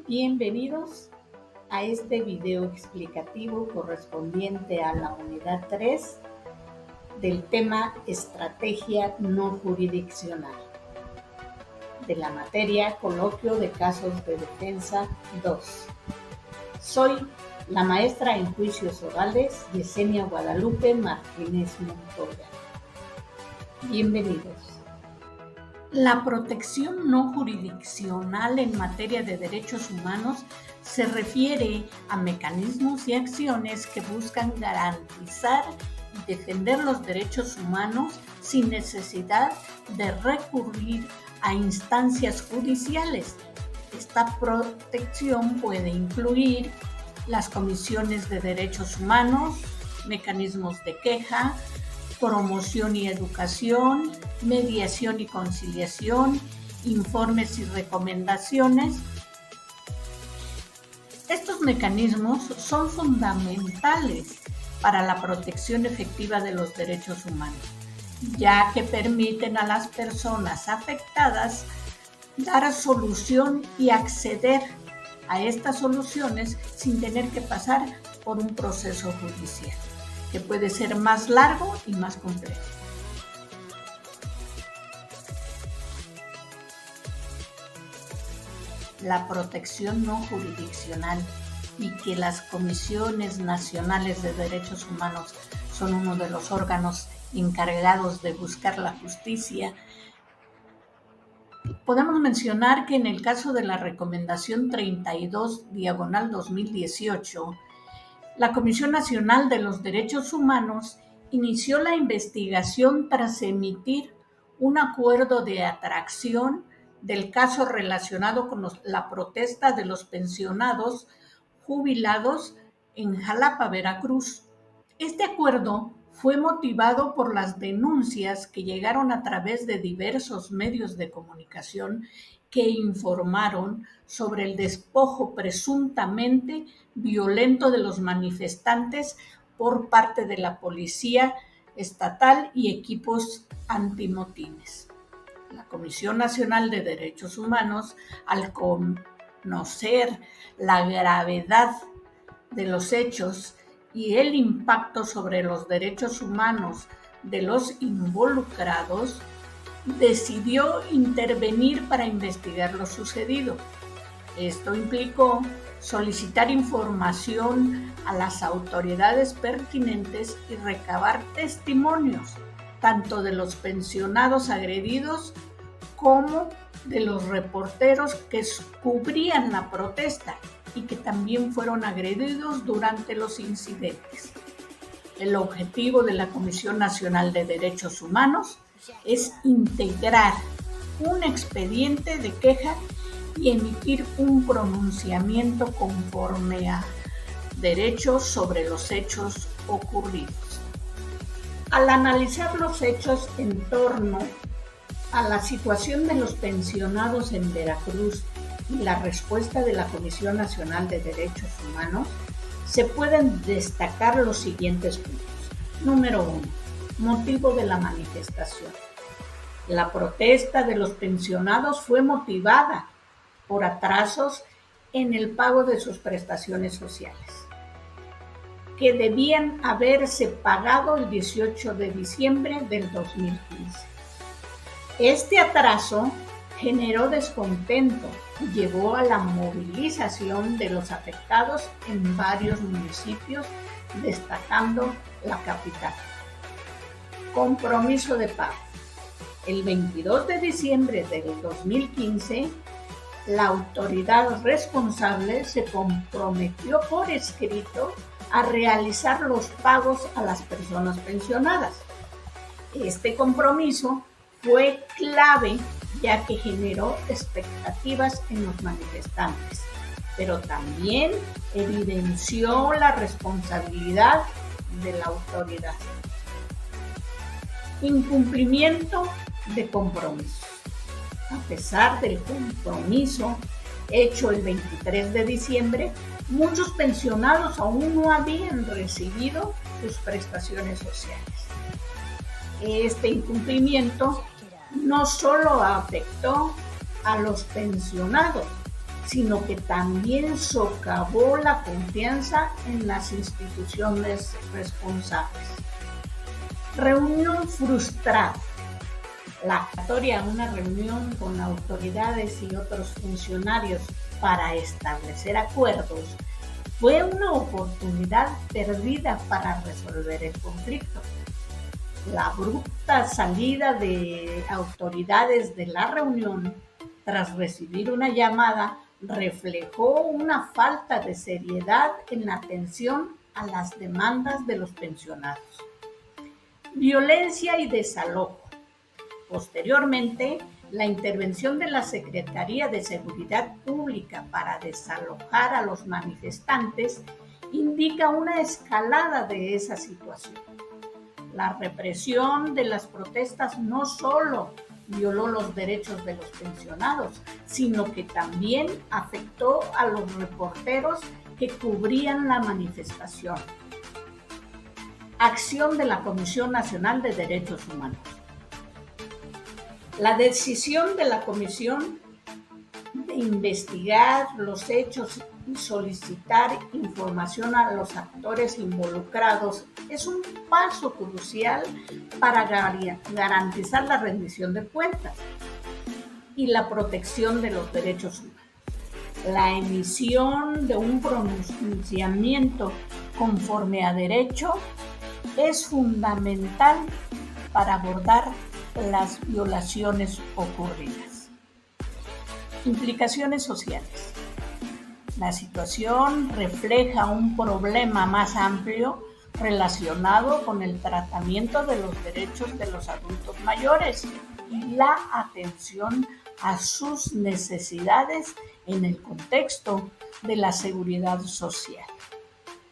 Bienvenidos a este video explicativo correspondiente a la unidad 3 del tema Estrategia no jurisdiccional de la materia Coloquio de Casos de Defensa 2. Soy la maestra en juicios orales Yesenia Guadalupe Martínez Montoya. Bienvenidos. La protección no jurisdiccional en materia de derechos humanos se refiere a mecanismos y acciones que buscan garantizar y defender los derechos humanos sin necesidad de recurrir a instancias judiciales. Esta protección puede incluir las comisiones de derechos humanos, mecanismos de queja, promoción y educación, mediación y conciliación, informes y recomendaciones. Estos mecanismos son fundamentales para la protección efectiva de los derechos humanos, ya que permiten a las personas afectadas dar solución y acceder a estas soluciones sin tener que pasar por un proceso judicial, que puede ser más largo y más complejo. La protección no jurisdiccional y que las comisiones nacionales de derechos humanos son uno de los órganos encargados de buscar la justicia. Podemos mencionar que en el caso de la recomendación 32/2018, la Comisión Nacional de los Derechos Humanos inició la investigación tras emitir un acuerdo de atracción del caso relacionado con la protesta de los pensionados jubilados en Jalapa, Veracruz. Este acuerdo fue motivado por las denuncias que llegaron a través de diversos medios de comunicación que informaron sobre el despojo presuntamente violento de los manifestantes por parte de la Policía Estatal y equipos antimotines. La Comisión Nacional de Derechos Humanos, al conocer la gravedad de los hechos y el impacto sobre los derechos humanos de los involucrados, decidió intervenir para investigar lo sucedido. Esto implicó solicitar información a las autoridades pertinentes y recabar testimonios, tanto de los pensionados agredidos como de los reporteros que cubrían la protesta y que también fueron agredidos durante los incidentes. El objetivo de la Comisión Nacional de Derechos Humanos es integrar un expediente de queja y emitir un pronunciamiento conforme a derecho sobre los hechos ocurridos. Al analizar los hechos en torno a la situación de los pensionados en Veracruz y la respuesta de la Comisión Nacional de Derechos Humanos, se pueden destacar los siguientes puntos. Número 1. Motivo de la manifestación. La protesta de los pensionados fue motivada por atrasos en el pago de sus prestaciones sociales, que debían haberse pagado el 18 de diciembre del 2015. Este atraso generó descontento y llevó a la movilización de los afectados en varios municipios, destacando la capital. Compromiso de pago. El 22 de diciembre del 2015, la autoridad responsable se comprometió por escrito a realizar los pagos a las personas pensionadas. Este compromiso fue clave ya que generó expectativas en los manifestantes, pero también evidenció la responsabilidad de la autoridad. Incumplimiento de compromiso. A pesar del compromiso hecho el 23 de diciembre, muchos pensionados aún no habían recibido sus prestaciones sociales. Este incumplimiento no solo afectó a los pensionados, sino que también socavó la confianza en las instituciones responsables. Reunión frustrada. La convocatoria a una reunión con autoridades y otros funcionarios para establecer acuerdos fue una oportunidad perdida para resolver el conflicto. La abrupta salida de autoridades de la reunión, tras recibir una llamada, reflejó una falta de seriedad en la atención a las demandas de los pensionados. Violencia y desalojo. Posteriormente, la intervención de la Secretaría de Seguridad Pública para desalojar a los manifestantes indica una escalada de esa situación. La represión de las protestas no solo violó los derechos de los pensionados, sino que también afectó a los reporteros que cubrían la manifestación. Acción de la Comisión Nacional de Derechos Humanos. La decisión de la Comisión de investigar los hechos y solicitar información a los actores involucrados es un paso crucial para garantizar la rendición de cuentas y la protección de los derechos humanos. La emisión de un pronunciamiento conforme a derecho es fundamental para abordar las violaciones ocurridas. Implicaciones sociales. La situación refleja un problema más amplio relacionado con el tratamiento de los derechos de los adultos mayores y la atención a sus necesidades en el contexto de la seguridad social.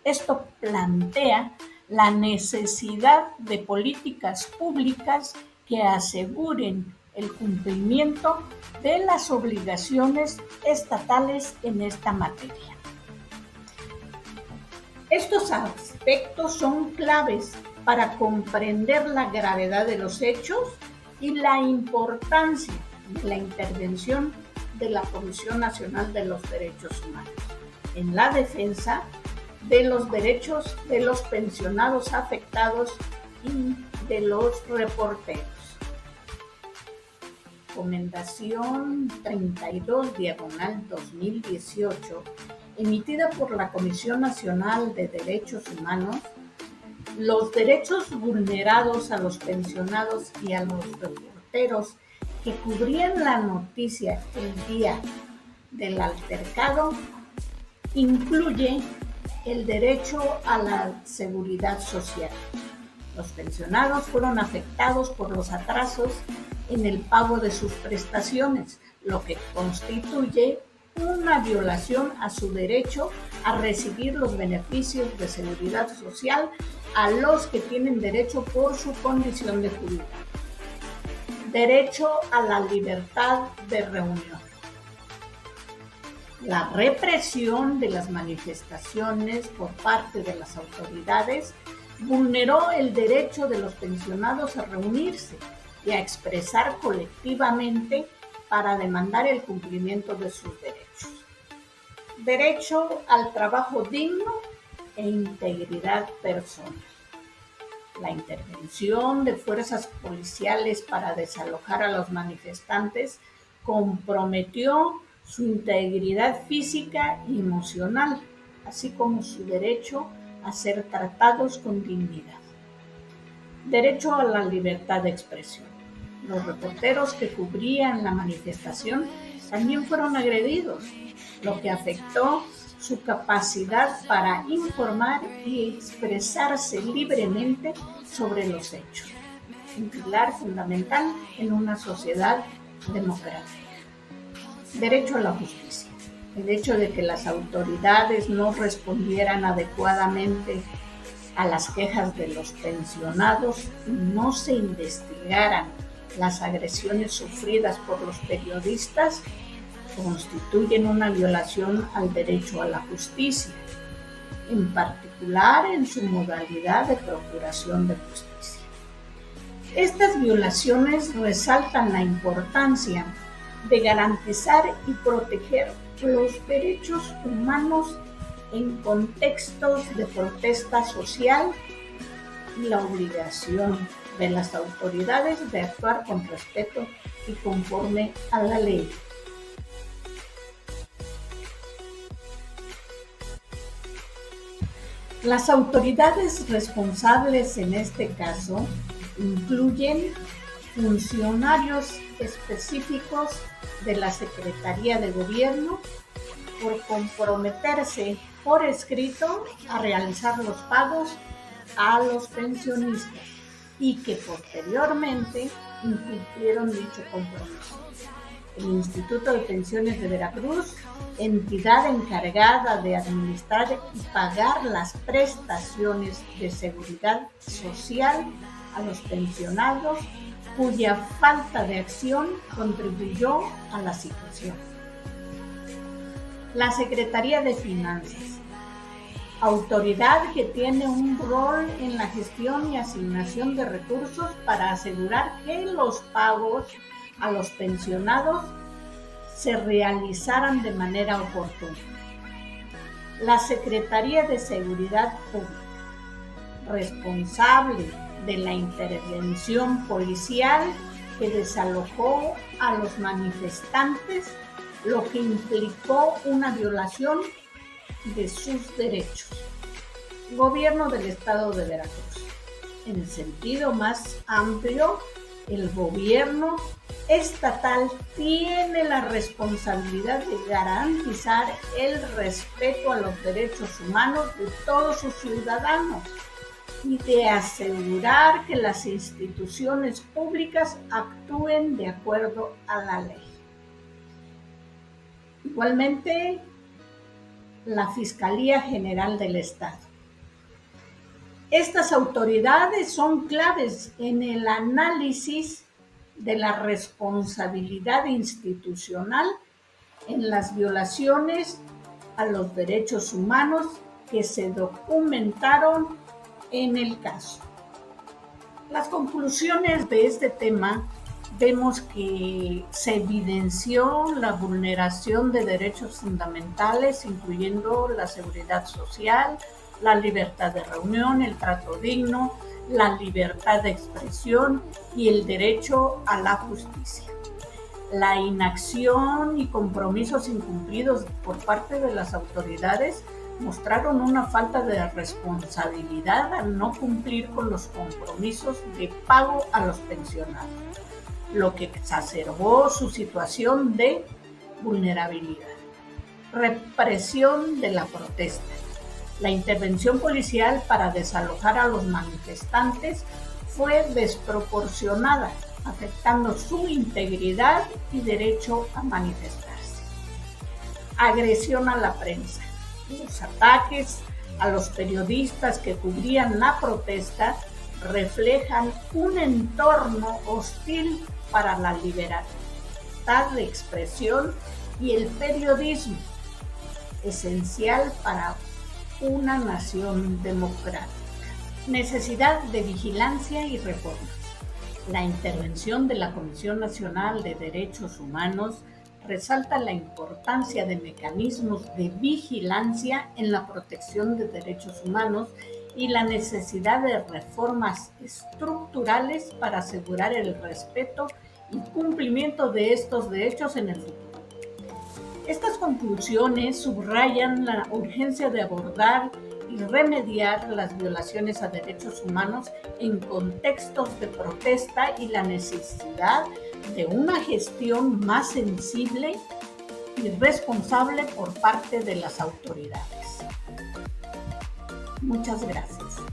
Esto plantea la necesidad de políticas públicas que aseguren el cumplimiento de las obligaciones estatales en esta materia. Estos aspectos son claves para comprender la gravedad de los hechos y la importancia de la intervención de la Comisión Nacional de los Derechos Humanos en la defensa de los derechos de los pensionados afectados y de los reporteros. Recomendación 32/2018, emitida por la Comisión Nacional de Derechos Humanos. Los derechos vulnerados a los pensionados y a los reporteros que cubrían la noticia el día del altercado incluye el derecho a la seguridad social. Los pensionados fueron afectados por los atrasos en el pago de sus prestaciones, lo que constituye una violación a su derecho a recibir los beneficios de seguridad social a los que tienen derecho por su condición de jubilado. Derecho a la libertad de reunión. La represión de las manifestaciones por parte de las autoridades vulneró el derecho de los pensionados a reunirse y a expresar colectivamente para demandar el cumplimiento de sus derechos. Derecho al trabajo digno e integridad personal. La intervención de fuerzas policiales para desalojar a los manifestantes comprometió su integridad física y emocional, así como su derecho a ser tratados con dignidad. Derecho a la libertad de expresión. Los reporteros que cubrían la manifestación también fueron agredidos, lo que afectó su capacidad para informar y expresarse libremente sobre los hechos, un pilar fundamental en una sociedad democrática. Derecho a la justicia. El hecho de que las autoridades no respondieran adecuadamente a las quejas de los pensionados y no se investigaran las agresiones sufridas por los periodistas constituyen una violación al derecho a la justicia, en particular en su modalidad de procuración de justicia. Estas violaciones resaltan la importancia de garantizar y proteger Los derechos humanos en contextos de protesta social y la obligación de las autoridades de actuar con respeto y conforme a la ley. Las autoridades responsables en este caso incluyen funcionarios específicos de la Secretaría de Gobierno por comprometerse por escrito a realizar los pagos a los pensionistas y que posteriormente incumplieron dicho compromiso. El Instituto de Pensiones de Veracruz, entidad encargada de administrar y pagar las prestaciones de seguridad social a los pensionados, cuya falta de acción contribuyó a la situación. La Secretaría de Finanzas, autoridad que tiene un rol en la gestión y asignación de recursos para asegurar que los pagos a los pensionados se realizaran de manera oportuna. La Secretaría de Seguridad Pública, responsable de la intervención policial que desalojó a los manifestantes, lo que implicó una violación de sus derechos. Gobierno del Estado de Veracruz. En el sentido más amplio, el gobierno estatal tiene la responsabilidad de garantizar el respeto a los derechos humanos de todos sus ciudadanos y de asegurar que las instituciones públicas actúen de acuerdo a la ley. Igualmente, la Fiscalía General del Estado. Estas autoridades son claves en el análisis de la responsabilidad institucional en las violaciones a los derechos humanos que se documentaron en el caso. Las conclusiones de este tema, vemos que se evidenció la vulneración de derechos fundamentales, incluyendo la seguridad social, la libertad de reunión, el trato digno, la libertad de expresión y el derecho a la justicia. La inacción y compromisos incumplidos por parte de las autoridades mostraron una falta de responsabilidad al no cumplir con los compromisos de pago a los pensionados, lo que exacerbó su situación de vulnerabilidad. Represión de la protesta. La intervención policial para desalojar a los manifestantes fue desproporcionada, afectando su integridad y derecho a manifestarse. Agresión a la prensa. Los ataques a los periodistas que cubrían la protesta reflejan un entorno hostil para la libertad de expresión y el periodismo, esencial para una nación democrática. Necesidad de vigilancia y reformas. La intervención de la Comisión Nacional de Derechos Humanos resalta la importancia de mecanismos de vigilancia en la protección de derechos humanos y la necesidad de reformas estructurales para asegurar el respeto y cumplimiento de estos derechos en el futuro. Estas conclusiones subrayan la urgencia de abordar y remediar las violaciones a derechos humanos en contextos de protesta y la necesidad de una gestión más sensible y responsable por parte de las autoridades. Muchas gracias.